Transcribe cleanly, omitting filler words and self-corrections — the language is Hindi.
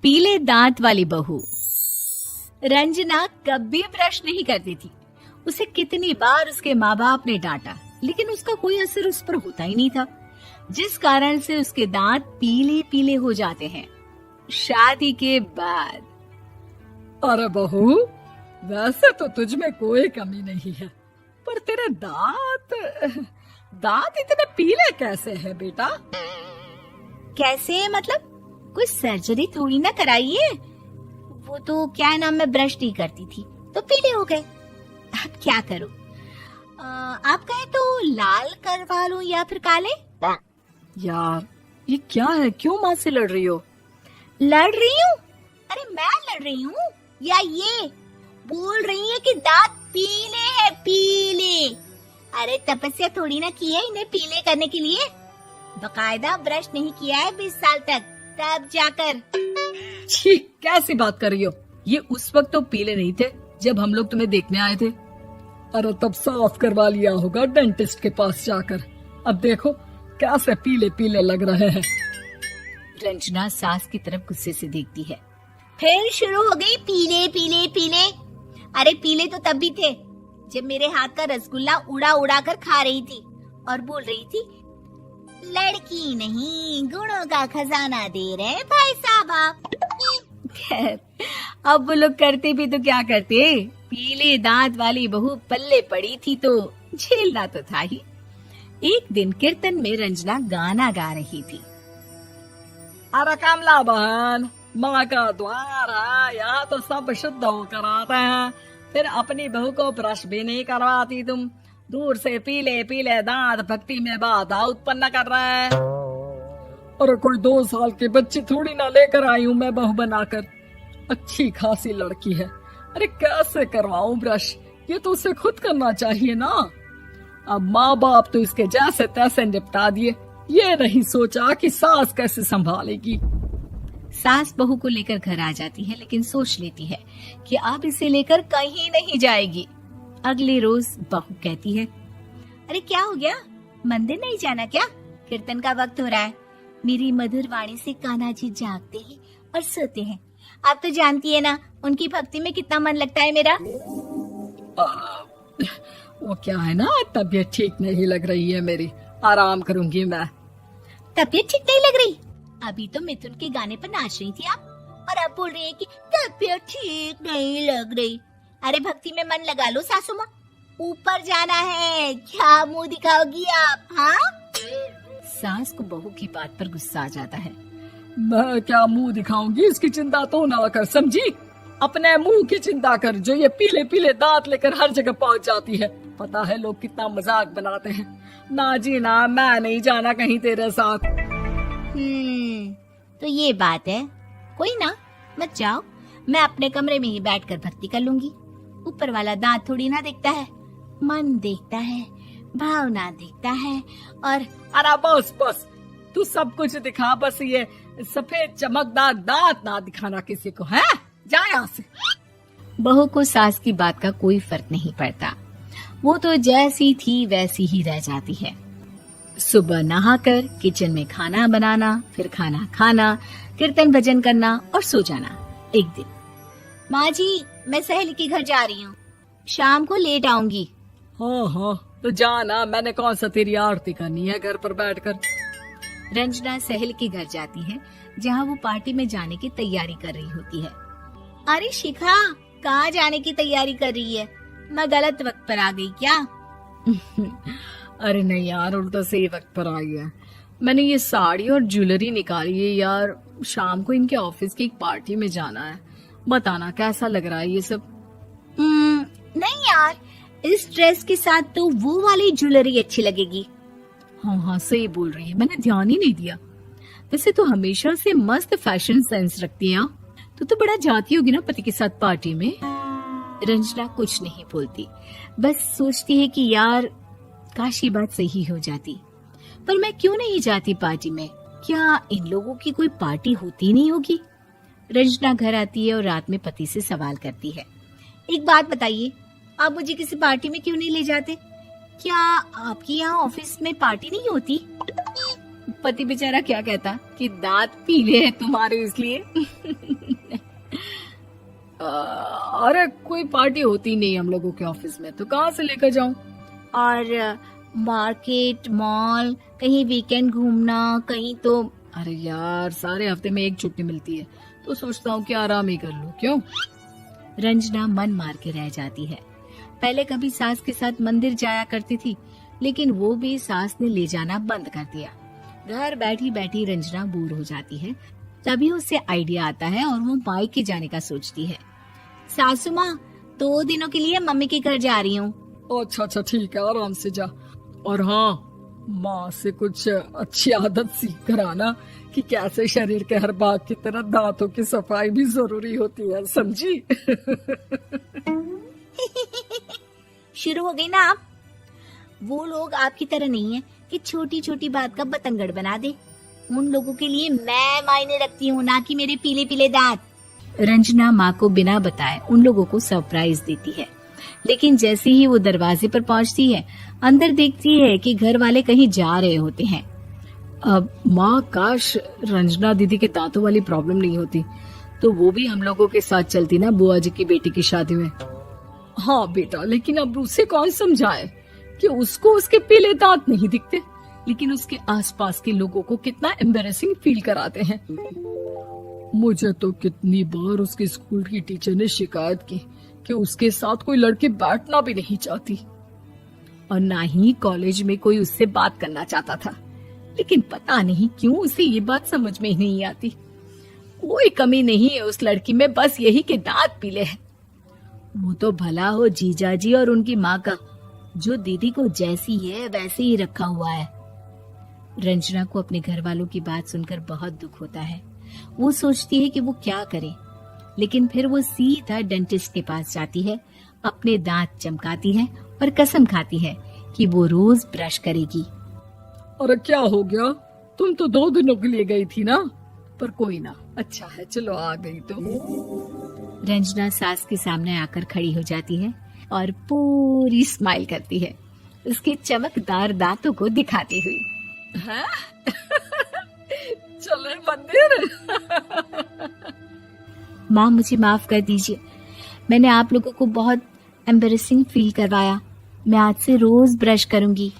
पीले दांत वाली बहू। रंजना कभी ब्रश नहीं करती थी। उसे कितनी बार उसके माँ बाप ने डांटा, लेकिन उसका कोई असर उस पर होता ही नहीं था, जिस कारण से उसके दांत पीले पीले हो जाते हैं। शादी के बाद अरे बहू, वैसे तो तुझ में कोई कमी नहीं है, पर तेरे दांत इतने पीले कैसे हैं बेटा? कैसे मतलब? कोई सर्जरी थोड़ी ना कराइए। वो तो क्या नाम, मैं ब्रश नहीं करती थी तो पीले हो गए। अब क्या करूं? आप कहें तो लाल करवा लूं या फिर काले? यार ये क्या है, क्यों माँ से लड़ रही हो? लड़ रही हूँ? अरे मैं लड़ रही हूँ या ये बोल रही है कि दांत पीले हैं, पीले। अरे तपस्या थोड़ी ना की है इन्हें पीले करने के लिए। बकायदा ब्रश नहीं किया है 20 साल तक, तब जाकर। छी, कैसी बात कर रही हो? ये उस वक्त तो पीले नहीं थे जब हम लोग तुम्हें देखने आए थे। अरे तब साफ करवा लिया होगा डेंटिस्ट के पास जाकर। अब देखो कैसे पीले पीले लग रहे हैं। रंजना सास की तरफ गुस्से से देखती है। फिर शुरू हो गई पीले पीले पीले। अरे पीले तो तब भी थे जब मेरे हाथ का रसगुल्ला उड़ा उड़ा कर खा रही थी और बोल रही थी, लड़की नहीं गुणों का खजाना दे रहे भाई साहब आप। खैर, अब वो लोग करते भी तो क्या करते, पीले दांत वाली बहू पल्ले पड़ी थी तो झेलना तो था ही। एक दिन कीर्तन में रंजना गाना गा रही थी। अरे कमला बहन, माँ का द्वार है, यहाँ तो सब शुद्ध होकर आते हैं, फिर अपनी बहू को ब्रश भी नहीं करवाती तुम। दूर से पीले पीले दांत भक्ति में बाधा उत्पन्न कर रहे हैं। अरे कोई 2 साल की बच्ची थोड़ी ना लेकर आई हूँ मैं बहू बनाकर। अच्छी खासी लड़की है, अरे कैसे करवाऊं ब्रश? ये तो उसे खुद करना चाहिए ना। अब माँ बाप तो इसके जैसे तैसे निपटा दिए, ये नहीं सोचा कि सास कैसे संभालेगी। सास बहू को लेकर घर आ जाती है, लेकिन सोच लेती है कि अब इसे लेकर कहीं नहीं जाएगी। अगले रोज बहू कहती है, अरे क्या हो गया, मंदिर नहीं जाना क्या? कीर्तन का वक्त हो रहा है। मेरी मधुर वाणी से कान्हा जी जागते हैं और सोते हैं। आप तो जानती है ना उनकी भक्ति में कितना मन लगता है मेरा। वो क्या है ना, तबीयत ठीक नहीं लग रही है मेरी, आराम करूंगी मैं। तबीयत ठीक नहीं लग रही? अभी तो मिथुन के गाने पर नाच रही थी आप, और अब बोल रही है कि तबीयत ठीक नहीं लग रही। अरे भक्ति में मन लगा लो सासू माँ, ऊपर जाना है, क्या मुंह दिखाओगी आप? हाँ? सास को बहू की बात पर गुस्सा आ जाता है। मैं क्या मुंह दिखाऊंगी, इसकी चिंता तो ना कर, समझी? अपने मुंह की चिंता कर, जो ये पीले पीले दांत लेकर हर जगह पहुंच जाती है। पता है लोग कितना मजाक बनाते हैं। ना जी ना, मैं नहीं जाना कहीं तेरे साथ। तो ये बात है, कोई ना, मत जाओ, मैं अपने कमरे में ही बैठकर भक्ति कर लूंगी। ऊपर वाला दांत थोड़ी ना देखता है, मन देखता है, भावना देखता है। और अरे बस बस, तू सब कुछ दिखा, बस ये सफेद चमकदार दांत ना दिखाना किसी को, है? जा यहाँ से। बहू को सास की बात का कोई फर्क नहीं पड़ता, वो तो जैसी थी वैसी ही रह जाती है। सुबह नहाकर किचन में खाना बनाना, फिर खाना खाना, कीर्तन भजन करना और सो जाना। एक दिन, माँ जी मैं सहेली के घर जा रही हूँ, शाम को लेट आऊंगी। हाँ हाँ तो जाना, मैंने कौन सा तेरी आरती करनी है घर पर बैठकर। रंजना सहेली के घर जाती है, जहाँ वो पार्टी में जाने की तैयारी कर रही होती है। अरे शिखा, कहाँ जाने की तैयारी कर रही है? मैं गलत वक्त पर आ गई क्या? अरे नहीं यार, उल्टा सही वक्त पर आई है। मैंने ये साड़ी और ज्वेलरी निकाली है यार, शाम को इनके ऑफिस की एक पार्टी में जाना है। बताना कैसा लग रहा है ये सब? नहीं यार, इस ड्रेस के साथ तो वो वाली ज्वेलरी अच्छी लगेगी। हाँ हाँ सही बोल रही है, मैंने ध्यान ही नहीं दिया। वैसे तो हमेशा से मस्त फैशन सेंस रखती है। तो बड़ा जाती होगी ना पति के साथ पार्टी में। रंजना कुछ नहीं बोलती, बस सोचती है कि यार काश ये बात सही हो जाती, पर मैं क्यों नहीं जाती पार्टी में? क्या इन लोगों की कोई पार्टी होती नहीं होगी? रंजना घर आती है और रात में पति से सवाल करती है, एक बात बताइए, आप मुझे किसी पार्टी में क्यों नहीं ले जाते? क्या आपकी यहाँ ऑफिस में पार्टी नहीं होती? पति बेचारा क्या कहता कि दांत पीले हैं तुम्हारे इसलिए। अरे कोई पार्टी होती नहीं हम लोगों के ऑफिस में, तो कहाँ से लेकर जाऊं? और मार्केट, मॉल, कहीं वीकेंड घूमना, कहीं तो। अरे यार, सारे हफ्ते में एक छुट्टी मिलती है, तो सोचता हूँ कि आराम ही कर लूं। क्यों? रंजना मन मार के रह जाती है। पहले कभी सास के साथ मंदिर जाया करती थी, लेकिन वो भी सास ने ले जाना बंद कर दिया। घर बैठी बैठी रंजना बोर हो जाती है। तभी उसे आइडिया आता है और वो मायके जाने का सोचती है। सासू माँ, 2 दिनों के लिए मम्मी के घर जा रही हूँ। अच्छा ठीक है, आराम से जा। और हाँ, माँ से कुछ अच्छी आदत सीख कर आना कि कैसे शरीर के हर भाग की तरह दांतों की सफाई भी जरूरी होती है, समझी? शुरू हो गई ना आप। वो लोग आपकी तरह नहीं है कि छोटी छोटी बात का बतंगड़ बना दे। उन लोगों के लिए मैं मायने रखती हूँ, ना कि मेरे पीले पीले दांत। रंजना माँ को बिना बताए उन लोगों को सरप्राइज देती है, लेकिन जैसे ही वो दरवाजे पर पहुंचती है, अंदर देखती है कि घर वाले कहीं जा रहे होते हैं। अब माँ, काश रंजना दीदी के दांतों वाली प्रॉब्लम नहीं होती, तो वो भी हम लोगों के साथ चलती ना बुआ जी की बेटी की शादी में। हाँ बेटा, लेकिन अब उसे कौन समझाए कि उसको उसके पीले दांत नहीं दिखते, लेकिन उसके आसपास के लोगों को कितना एम्बैरेसिंग फील कराते हैं। मुझे तो कितनी बार उसके स्कूल की टीचर ने शिकायत की कि उसके साथ कोई लड़की बैठना भी नहीं चाहती, और ना ही कॉलेज में कोई उससे बात करना चाहता था। लेकिन पता नहीं क्यों उसे ये बात समझ में ही नहीं आती। कोई कमी नहीं है उस लड़की में, बस यही कि दांत पीले हैं। वो तो भला हो जीजा जी और उनकी माँ का, जो दीदी को जैसी है वैसे ही रखा हुआ है। रंजना को अपने घर वालों की बात सुनकर बहुत दुख होता है। वो सोचती है कि वो क्या करे, लेकिन फिर वो सीधा डेंटिस्ट के पास जाती है, अपने दांत चमकाती है और कसम खाती है कि वो रोज ब्रश करेगी। अरे क्या हो गया? तुम तो 2 दिनों के लिए गई थी ना, पर कोई ना, अच्छा है, चलो आ गई तो। रंजना सास के सामने आकर खड़ी हो जाती है और पूरी स्माइल करती है, उसके चमकदार दांतों को दिखाती हुई। हैं? चले मंदिर। माँ, मुझे माफ कर दीजिए, मैंने आप लोगों को बहुत एम्बैरेसिंग फील करवाया। मैं आज से रोज ब्रश करूंगी।